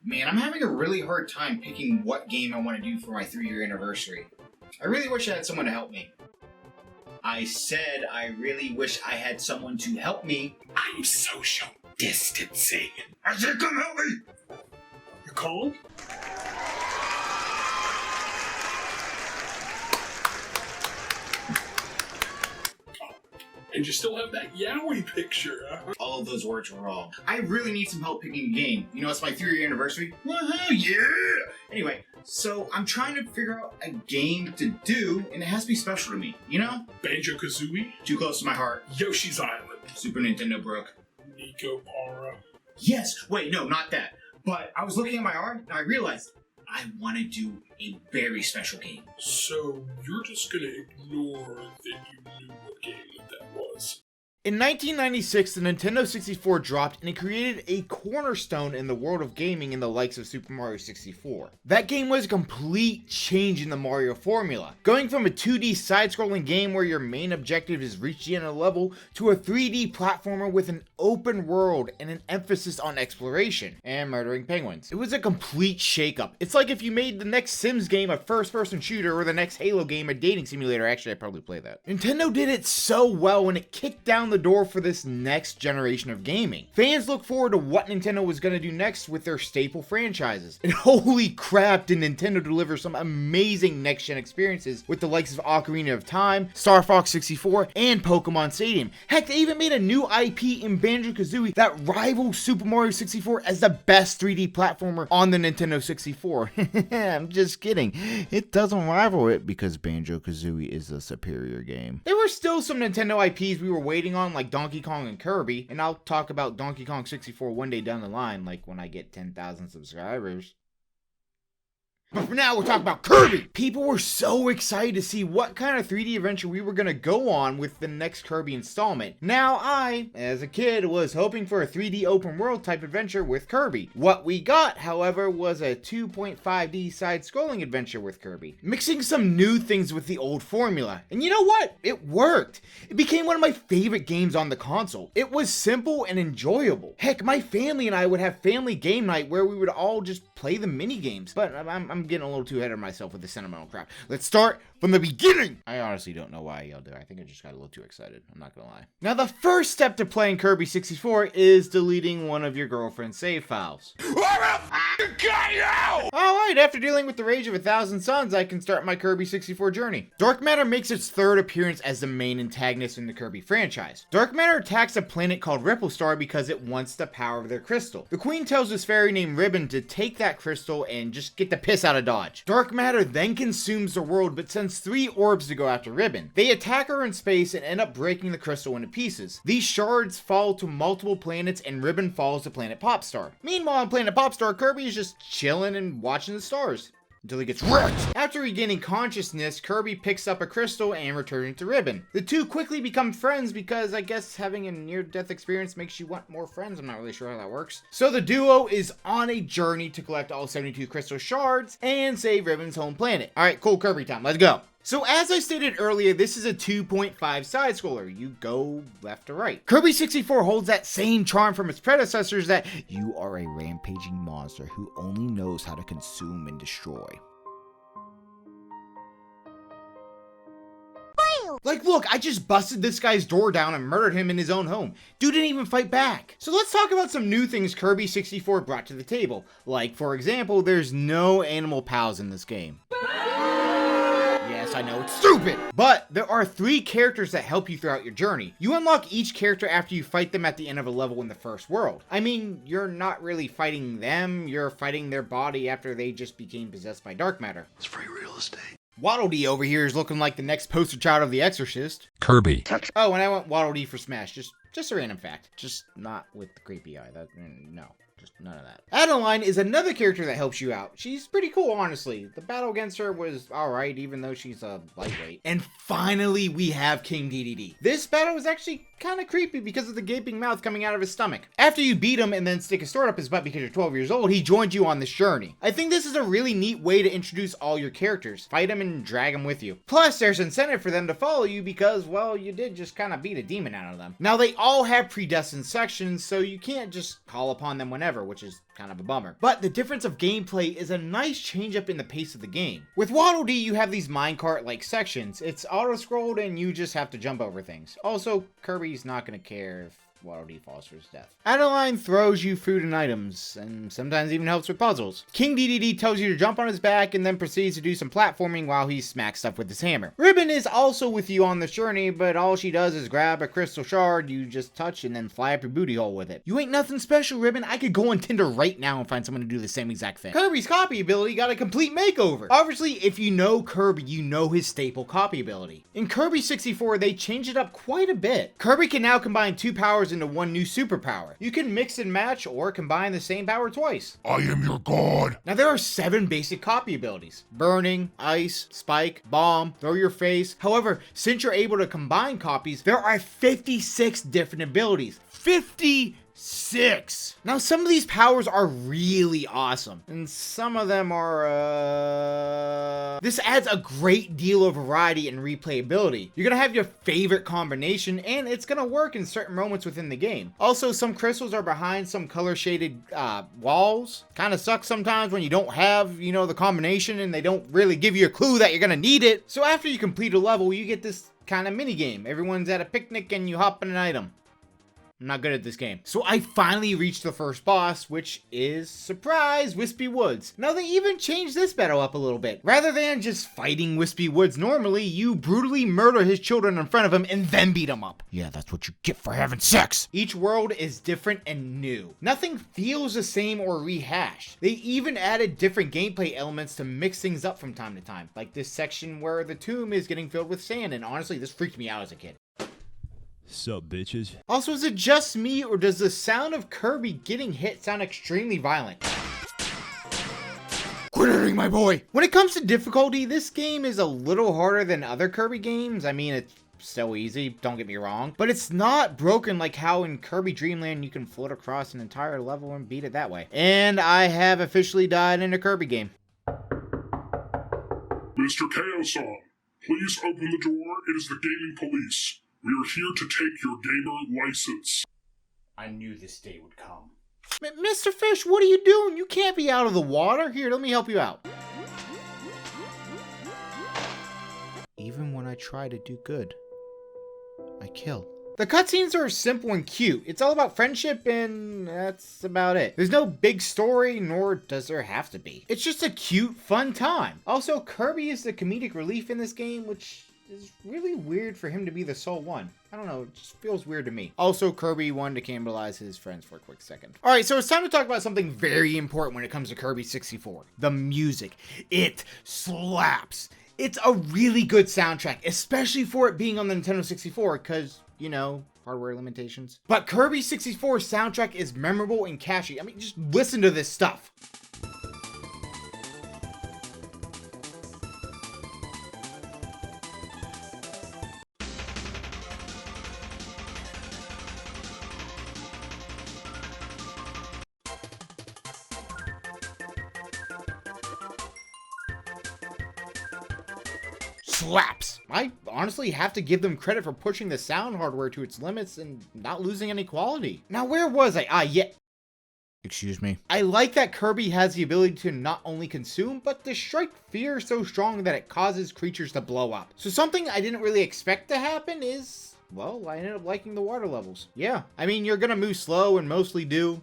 Man, I'm having a really hard time picking what game I want to do for my 3-year anniversary. I really wish I had someone to help me. I said I really wish I had someone to help me. I'm social distancing. I said come help me! You cold? And you still have that Yowie picture, huh? All of those words were wrong. I really need some help picking a game. You know, it's my 3-year anniversary. Woohoo, yeah! Anyway, so I'm trying to figure out a game to do, and it has to be special to me, you know? Banjo-Kazooie? Too close to my heart. Yoshi's Island. Super Nintendo broke. Nico Para. Yes! Wait, no, not that. But I was looking at my art, and I realized I want to do a very special game. So you're just gonna ignore that you knew what game that was? In 1996, the Nintendo 64 dropped and it created a cornerstone in the world of gaming in the likes of Super Mario 64. That game was a complete change in the Mario formula, going from a 2D side-scrolling game where your main objective is reach the end of the level to a 3D platformer with an open world and an emphasis on exploration and murdering penguins. It was a complete shakeup. It's like if you made the next Sims game a first-person shooter or the next Halo game a dating simulator. Actually, I'd probably play that. Nintendo did it so well when it kicked down the door for this next generation of gaming. Fans look forward to what Nintendo was going to do next with their staple franchises. And holy crap, did Nintendo deliver some amazing next-gen experiences with the likes of Ocarina of Time, Star Fox 64, and Pokemon Stadium. Heck, they even made a new IP in Banjo-Kazooie that rivals Super Mario 64 as the best 3D platformer on the Nintendo 64. I'm just kidding. It doesn't rival it because Banjo-Kazooie is a superior game. There were still some Nintendo IPs we were waiting on, like Donkey Kong and Kirby, and I'll talk about Donkey Kong 64 one day down the line, like when I get 10,000 subscribers. But for now, we'll talk about Kirby! People were so excited to see what kind of 3D adventure we were going to go on with the next Kirby installment. Now I, as a kid, was hoping for a 3D open world type adventure with Kirby. What we got, however, was a 2.5D side-scrolling adventure with Kirby, mixing some new things with the old formula. And you know what? It worked! It became one of my favorite games on the console. It was simple and enjoyable. Heck, my family and I would have family game night where we would all just play the mini games. But I'm getting a little too ahead of myself with the sentimental crap. Let's start from the beginning. I honestly don't know why I yelled there. I think I just got a little too excited. I'm not gonna lie. Now, the first step to playing Kirby 64 is deleting one of your girlfriend's save files. Alright, after dealing with the rage of 1,000 suns, I can start my Kirby 64 journey. Dark Matter makes its third appearance as the main antagonist in the Kirby franchise. Dark Matter attacks a planet called Ripple Star because it wants the power of their crystal. The queen tells this fairy named Ribbon to take that crystal and just get the piss out of Dodge. Dark Matter then consumes the world but sends 3 orbs to go after Ribbon. They attack her in space and end up breaking the crystal into pieces. These shards fall to multiple planets and Ribbon falls to planet Popstar. Meanwhile, on planet Popstar, Kirby is just chilling and watching the stars until he gets wrecked. After regaining consciousness, Kirby picks up a crystal and returns it to Ribbon. The two quickly become friends because I guess having a near-death experience makes you want more friends. I'm not really sure how that works. So the duo is on a journey to collect all 72 crystal shards and save Ribbon's home planet. Alright, cool Kirby time, let's go. So as I stated earlier, this is a 2.5 side-scroller. You go left to right. Kirby 64 holds that same charm from its predecessors that you are a rampaging monster who only knows how to consume and destroy. Like, look, I just busted this guy's door down and murdered him in his own home. Dude didn't even fight back. So let's talk about some new things Kirby 64 brought to the table. Like, for example, there's no animal pals in this game. Yes, I know, it's stupid! But there are 3 characters that help you throughout your journey. You unlock each character after you fight them at the end of a level in the first world. I mean, you're not really fighting them, you're fighting their body after they just became possessed by dark matter. It's free real estate. Waddle Dee over here is looking like the next poster child of The Exorcist. Kirby. Oh, and I went Waddle Dee for Smash, just a random fact. Just not with the creepy eye, no. Just none of that. Adeline is another character that helps you out. She's pretty cool, honestly. The battle against her was alright, even though she's a lightweight. And finally, we have King Dedede. This battle was actually kind of creepy because of the gaping mouth coming out of his stomach. After you beat him and then stick a sword up his butt because you're 12 years old, he joined you on this journey. I think this is a really neat way to introduce all your characters. Fight them and drag them with you. Plus, there's incentive for them to follow you because, well, you did just kind of beat a demon out of them. Now, they all have predestined sections, so you can't just call upon them whenever, which is kind of a bummer. But the difference of gameplay is a nice change up in the pace of the game. With Waddle Dee, you have these minecart-like sections. It's auto-scrolled and you just have to jump over things. Also, Kirby's not going to care if Waddle Dee falls to his death. Adeline throws you food and items, and sometimes even helps with puzzles. King Dedede tells you to jump on his back and then proceeds to do some platforming while he smacks stuff with his hammer. Ribbon is also with you on this journey, but all she does is grab a crystal shard you just touch and then fly up your booty hole with it. You ain't nothing special, Ribbon. I could go on Tinder right now and find someone to do the same exact thing. Kirby's copy ability got a complete makeover. Obviously, if you know Kirby, you know his staple copy ability. In Kirby 64, they changed it up quite a bit. Kirby can now combine 2 powers into one new superpower. You can mix and match or combine the same power twice. I am your god. Now there are 7 basic copy abilities: burning, ice, spike, bomb, throw your face. However, since you're able to combine copies, there are 56 different abilities. 56! Now some of these powers are really awesome, and some of them are, This adds a great deal of variety and replayability. You're gonna have your favorite combination, and it's gonna work in certain moments within the game. Also, some crystals are behind some color-shaded, walls. Kinda sucks sometimes when you don't have, the combination, and they don't really give you a clue that you're gonna need it. So after you complete a level, you get this kind of mini game. Everyone's at a picnic, and you hop in an item. I'm not good at this game. So I finally reached the first boss, which is, surprise, Wispy Woods. Now they even changed this battle up a little bit. Rather than just fighting Wispy Woods normally, you brutally murder his children in front of him and then beat him up. Yeah, that's what you get for having sex. Each world is different and new. Nothing feels the same or rehashed. They even added different gameplay elements to mix things up from time to time. Like this section where the tomb is getting filled with sand, and honestly, this freaked me out as a kid. Sup, bitches? Also, is it just me, or does the sound of Kirby getting hit sound extremely violent? Quit hurting my boy. When it comes to difficulty, this game is a little harder than other Kirby games. I mean, it's still easy, don't get me wrong, but it's not broken like how in Kirby Dream Land you can float across an entire level and beat it that way. And I have officially died in a Kirby game. Mr. Chaos-san, please open the door. It is the gaming police. We are here to take your gamer license. I knew this day would come. Mr. Fish, what are you doing? You can't be out of the water. Here, let me help you out. Even when I try to do good, I kill. The cutscenes are simple and cute. It's all about friendship, and that's about it. There's no big story, nor does there have to be. It's just a cute, fun time. Also, Kirby is the comedic relief in this game, which is really weird for him to be the sole one. I don't know, it just feels weird to me. Also, Kirby wanted to cannibalize his friends for a quick second. Alright, so it's time to talk about something very important when it comes to Kirby 64. The music. It slaps. It's a really good soundtrack, especially for it being on the Nintendo 64, because, hardware limitations. But Kirby 64's soundtrack is memorable and catchy. I mean, just listen to this stuff. Slaps. I honestly have to give them credit for pushing the sound hardware to its limits and not losing any quality. Now, where was I? Yeah. Excuse me. I like that Kirby has the ability to not only consume, but to strike fear so strong that it causes creatures to blow up. So something I didn't really expect to happen is, well, I ended up liking the water levels. Yeah, I mean, you're gonna move slow and mostly do.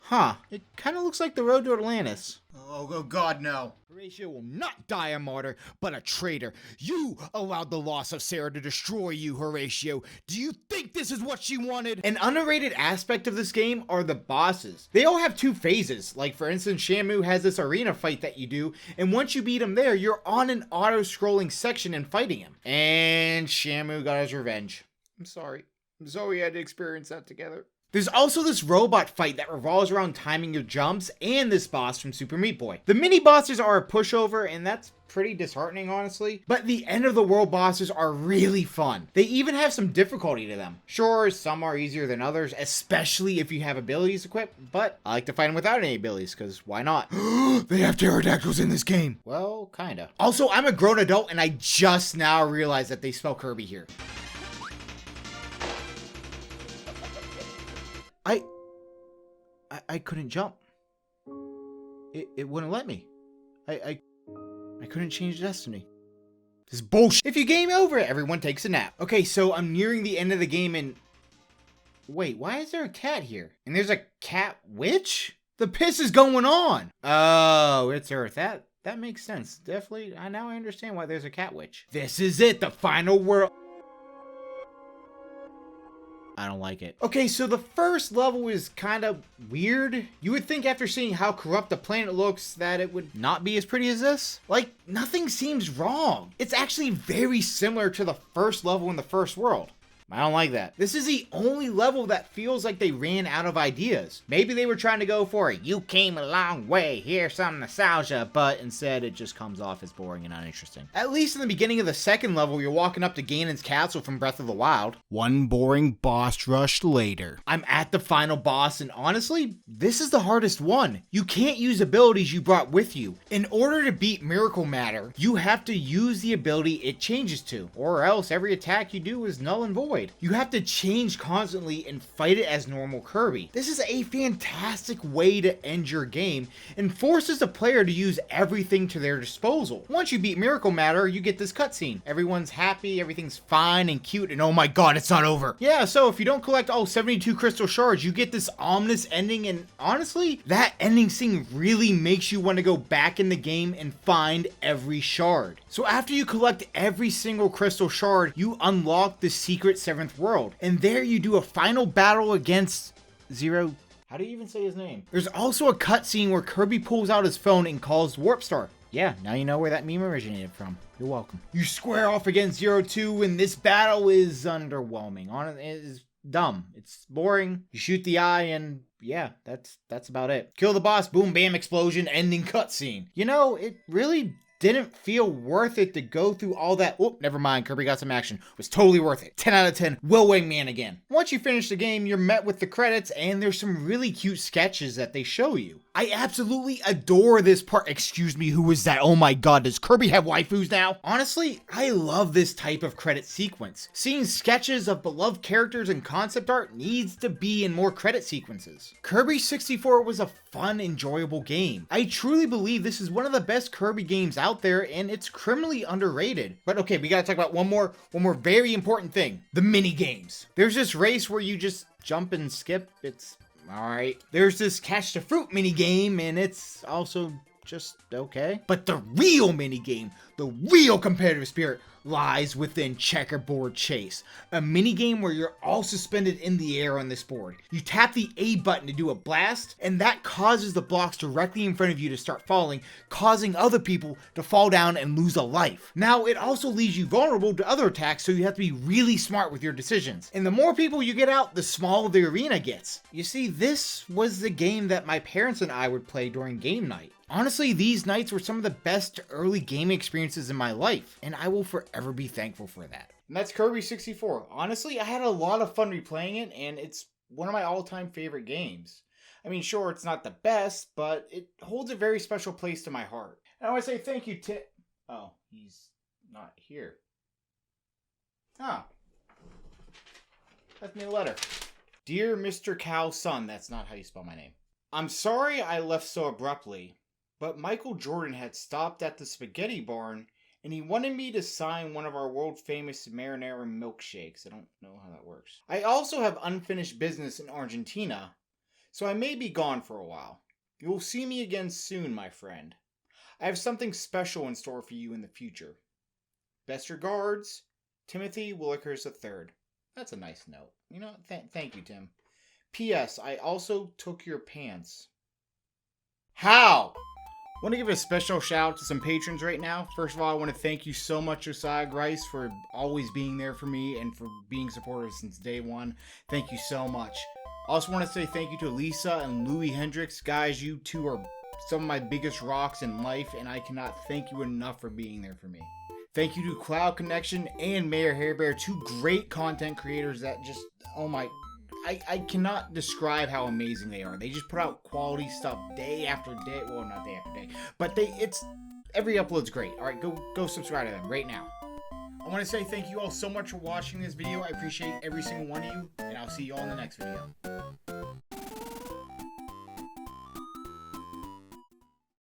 Huh, it kind of looks like the road to Atlantis. Oh god, no. Horatio will not die a martyr, but a traitor. You allowed the loss of Sarah to destroy you, Horatio. Do you think this is what she wanted? An underrated aspect of this game are the bosses. They all have 2 phases. Like, for instance, Shamu has this arena fight that you do, and once you beat him there, you're on an auto-scrolling section and fighting him. And Shamu got his revenge. I'm sorry. Zoe had to experience that together. There's also this robot fight that revolves around timing your jumps, and this boss from Super Meat Boy. The mini bosses are a pushover, and that's pretty disheartening, honestly. But the end of the world bosses are really fun. They even have some difficulty to them. Sure, some are easier than others, especially if you have abilities equipped, but I like to fight them without any abilities, because why not? They have pterodactyls in this game. Well, kinda. Also, I'm a grown adult, and I just now realized that they spell Kirby here. I couldn't jump. It wouldn't let me. I couldn't change destiny. This is bullshit. If you game over, everyone takes a nap. Okay, so I'm nearing the end of the game and... Wait, why is there a cat here? And there's a cat witch? The piss is going on. Oh, it's Earth. That makes sense. Definitely, now I understand why there's a cat witch. This is it, the final world. I don't like it. Okay, so the first level is kind of weird. You would think after seeing how corrupt the planet looks that it would not be as pretty as this. Like, nothing seems wrong. It's actually very similar to the first level in the first world. I don't like that. This is the only level that feels like they ran out of ideas. Maybe they were trying to go for it. You came a long way, here's some nostalgia, but instead it just comes off as boring and uninteresting. At least in the beginning of the second level, you're walking up to Ganon's castle from Breath of the Wild. One boring boss rush later. I'm at the final boss, and honestly, this is the hardest one. You can't use abilities you brought with you. In order to beat Miracle Matter, you have to use the ability it changes to, or else every attack you do is null and void. You have to change constantly and fight it as normal Kirby. This is a fantastic way to end your game and forces the player to use everything to their disposal. Once you beat Miracle Matter, you get this cutscene. Everyone's happy, everything's fine and cute, and oh my god, it's not over. Yeah, so if you don't collect all 72 crystal shards, you get this ominous ending, and honestly, that ending scene really makes you want to go back in the game and find every shard. So after you collect every single crystal shard, you unlock the secret seventh world, and there you do a final battle against Zero. How do you even say his name? There's also a cutscene where Kirby pulls out his phone and calls Warp Star. Yeah, now you know where that meme originated from. You're welcome. You square off against Zero 2, and this battle is underwhelming. It is dumb. It's boring. You shoot the eye, and yeah, that's about it. Kill the boss, boom, bam, explosion, ending cutscene. You know, it really didn't feel worth it to go through all that. Oh, never mind. Kirby got some action. It was totally worth it. 10 out of 10. Will Wingman again. Once you finish the game, you're met with the credits, and there's some really cute sketches that they show you. I absolutely adore this part. Excuse me, who is that? Oh my god, does Kirby have waifus now? Honestly, I love this type of credit sequence. Seeing sketches of beloved characters and concept art needs to be in more credit sequences. Kirby 64 was a fun, enjoyable game. I truly believe this is one of the best Kirby games out there, and it's criminally underrated. But okay, we gotta talk about one more very important thing. The mini games. There's this race where you just jump and skip. It's alright. There's this catch the fruit mini game, and it's also just okay. But the real mini game, the real competitive spirit, lies within Checkerboard Chase, a mini game where you're all suspended in the air on this board. You tap the A button to do a blast, and that causes the blocks directly in front of you to start falling, causing other people to fall down and lose a life. Now, it also leaves you vulnerable to other attacks, so you have to be really smart with your decisions. And the more people you get out, the smaller the arena gets. You see, this was the game that my parents and I would play during game night. Honestly, these nights were some of the best early gaming experiences in my life, and I will forever be thankful for that. And that's Kirby 64. Honestly, I had a lot of fun replaying it, and it's one of my all-time favorite games. I mean, sure, it's not the best, but it holds a very special place to my heart. And I want to say thank you to... Oh, he's not here. Ah. Left me a letter. Dear Mr. Cow's son, that's not how you spell my name. I'm sorry I left so abruptly, but Michael Jordan had stopped at the spaghetti barn, and he wanted me to sign one of our world-famous marinara milkshakes. I don't know how that works. I also have unfinished business in Argentina, so I may be gone for a while. You will see me again soon, my friend. I have something special in store for you in the future. Best regards, Timothy Willikers III. That's a nice note. You know, thank you, Tim. P.S. I also took your pants. How? I want to give a special shout out to some patrons right now. First of all, I want to thank you so much, Josiah Grice, for always being there for me and for being supportive since day one. Thank you so much. I also want to say thank you to Lisa and Louis Hendricks. Guys, you two are some of my biggest rocks in life, and I cannot thank you enough for being there for me. Thank you to Cloud Connection and Mayor Hairbear, two great content creators that just, oh my... I cannot describe how amazing they are. They just put out quality stuff day after day. Well, not day after day, but every upload's great. All right, go subscribe to them right now. I want to say thank you all so much for watching this video. I appreciate every single one of you, and I'll see you all in the next video.